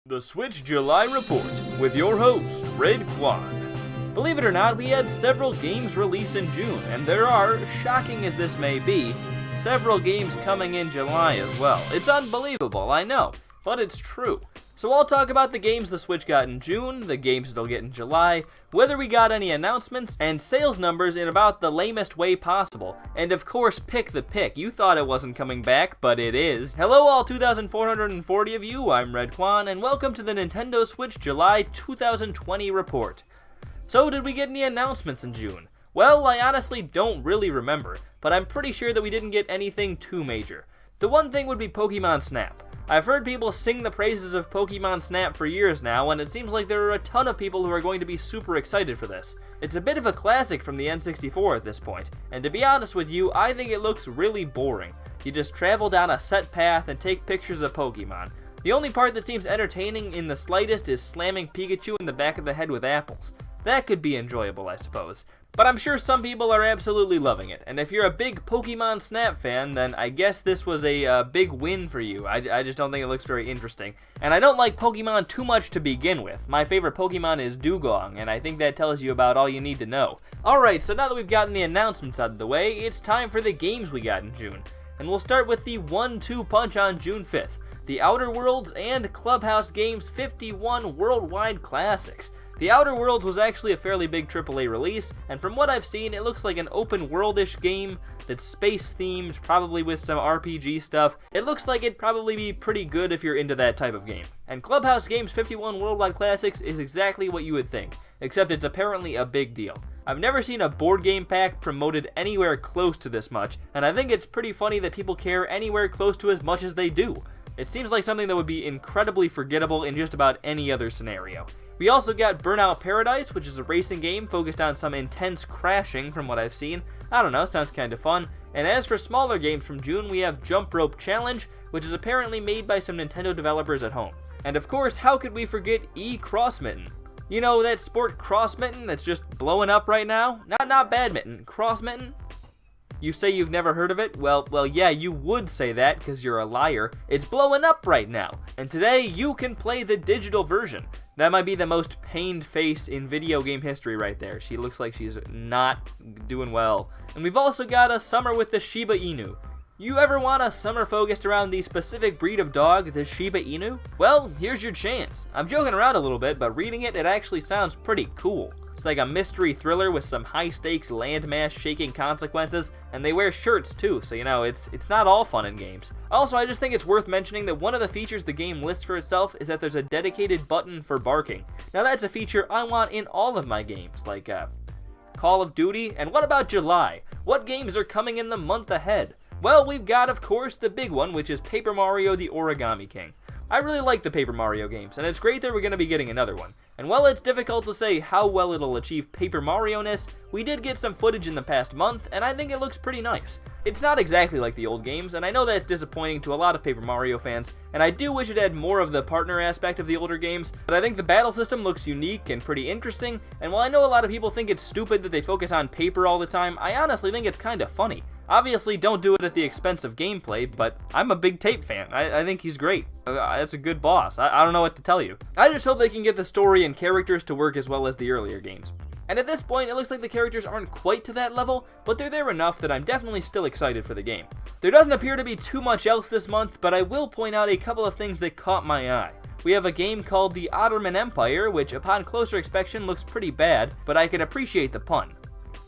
The Switch July Report with your host, Redkwan. Believe it or not, we had several games release in June, and there are, shocking as this may be, several games coming in July as well. It's unbelievable, I know, but it's true. So I'll talk about the games the Switch got in June, the games it'll get in July, whether we got any announcements, and sales numbers in about the lamest way possible. And of course, pick the pick. You thought it wasn't coming back, but it is. Hello all 2,440 of you, I'm Redkwan, and welcome to the Nintendo Switch July 2020 report. So did we get any announcements in June? Well, I honestly don't really remember, but I'm pretty sure that we didn't get anything too major. The one thing would be Pokemon Snap. I've heard people sing the praises of Pokemon Snap for years now, and it seems like there are a ton of people who are going to be super excited for this. It's a bit of a classic from the N64 at this point, and to be honest with you, I think it looks really boring. You just travel down a set path and take pictures of Pokemon. The only part that seems entertaining in the slightest is slamming Pikachu in the back of the head with apples. That could be enjoyable, I suppose. But I'm sure some people are absolutely loving it, and if you're a big Pokemon Snap fan, then I guess this was a big win for you. I just don't think it looks very interesting. And I don't like Pokemon too much to begin with. My favorite Pokemon is Dugong, and I think that tells you about all you need to know. Alright, so now that we've gotten the announcements out of the way, it's time for the games we got in June. And we'll start with the 1-2 punch on June 5th. The Outer Worlds and Clubhouse Games 51 Worldwide Classics. The Outer Worlds was actually a fairly big AAA release, and from what I've seen, it looks like an open world-ish game that's space-themed, probably with some RPG stuff. It looks like it'd probably be pretty good if you're into that type of game. And Clubhouse Games 51 Worldwide Classics is exactly what you would think, except it's apparently a big deal. I've never seen a board game pack promoted anywhere close to this much, and I think it's pretty funny that people care anywhere close to as much as they do. It seems like something that would be incredibly forgettable in just about any other scenario. We also got Burnout Paradise, which is a racing game focused on some intense crashing from what I've seen. I don't know, sounds kind of fun. And as for smaller games from June, we have Jump Rope Challenge, which is apparently made by some Nintendo developers at home. And of course, how could we forget Cross Mitten? You know, that sport Cross Mitten that's just blowing up right now? Not badminton, Cross Mitten? You say you've never heard of it? Well, yeah, you would say that because you're a liar. It's blowing up right now, and today you can play the digital version. That might be the most pained face in video game history right there. She looks like she's not doing well. And we've also got a summer with the Shiba Inu. You ever want a summer focused around the specific breed of dog, the Shiba Inu? Well, here's your chance. I'm joking around a little bit, but reading it actually sounds pretty cool. It's like a mystery thriller with some high-stakes landmass shaking consequences, and they wear shirts too, so you know, it's not all fun in games. Also, I just think it's worth mentioning that one of the features the game lists for itself is that there's a dedicated button for barking. Now that's a feature I want in all of my games, like Call of Duty. And what about July? What games are coming in the month ahead? Well, we've got, of course, the big one, which is Paper Mario the Origami King. I really like the Paper Mario games, and it's great that we're going to be getting another one. And while it's difficult to say how well it'll achieve Paper Mario-ness, we did get some footage in the past month, and I think it looks pretty nice. It's not exactly like the old games, and I know that's disappointing to a lot of Paper Mario fans, and I do wish it had more of the partner aspect of the older games, but I think the battle system looks unique and pretty interesting, and while I know a lot of people think it's stupid that they focus on paper all the time, I honestly think it's kind of funny. Obviously, don't do it at the expense of gameplay, but I'm a big Tape fan. I think he's great. That's a good boss. I don't know what to tell you. I just hope they can get the story and characters to work as well as the earlier games. And at this point, it looks like the characters aren't quite to that level, but they're there enough that I'm definitely still excited for the game. There doesn't appear to be too much else this month, but I will point out a couple of things that caught my eye. We have a game called the Ottoman Empire, which upon closer inspection looks pretty bad, but I can appreciate the pun.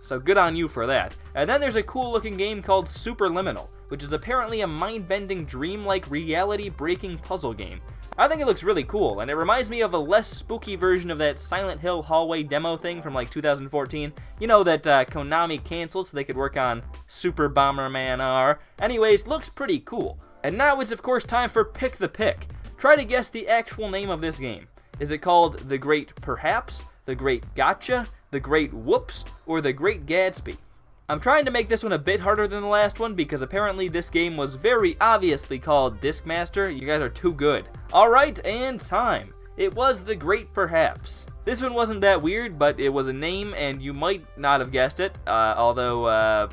So good on you for that. And then there's a cool looking game called Superliminal, which is apparently a mind-bending, dream-like, reality-breaking puzzle game. I think it looks really cool, and it reminds me of a less spooky version of that Silent Hill hallway demo thing from like 2014. You know, that Konami canceled so they could work on Super Bomberman R. Anyways, looks pretty cool. And now it's of course time for Pick the Pick. Try to guess the actual name of this game. Is it called The Great Perhaps, The Great Gotcha, The Great Whoops, or The Great Gatsby? I'm trying to make this one a bit harder than the last one because apparently this game was very obviously called Discmaster. You guys are too good. Alright, and time. It was The Great Perhaps. This one wasn't that weird, but it was a name and you might not have guessed it, although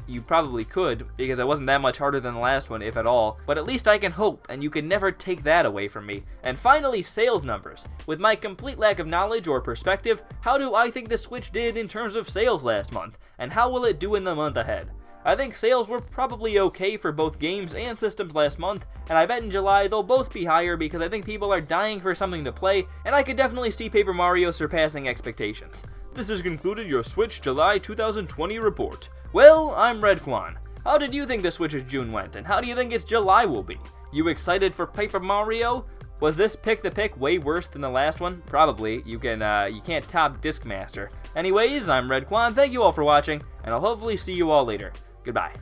you probably could, because it wasn't that much harder than the last one, if at all, but at least I can hope, and you can never take that away from me. And finally, sales numbers. With my complete lack of knowledge or perspective, how do I think the Switch did in terms of sales last month, and how will it do in the month ahead? I think sales were probably okay for both games and systems last month, and I bet in July they'll both be higher because I think people are dying for something to play, and I could definitely see Paper Mario surpassing expectations. This has concluded your Switch July 2020 report. Well, I'm Redkwan. How did you think the Switch's June went, and how do you think its July will be? You excited for Paper Mario? Was this pick the pick way worse than the last one? Probably. You can't top Discmaster. Anyways, I'm Redkwan. Thank you all for watching, and I'll hopefully see you all later. Goodbye.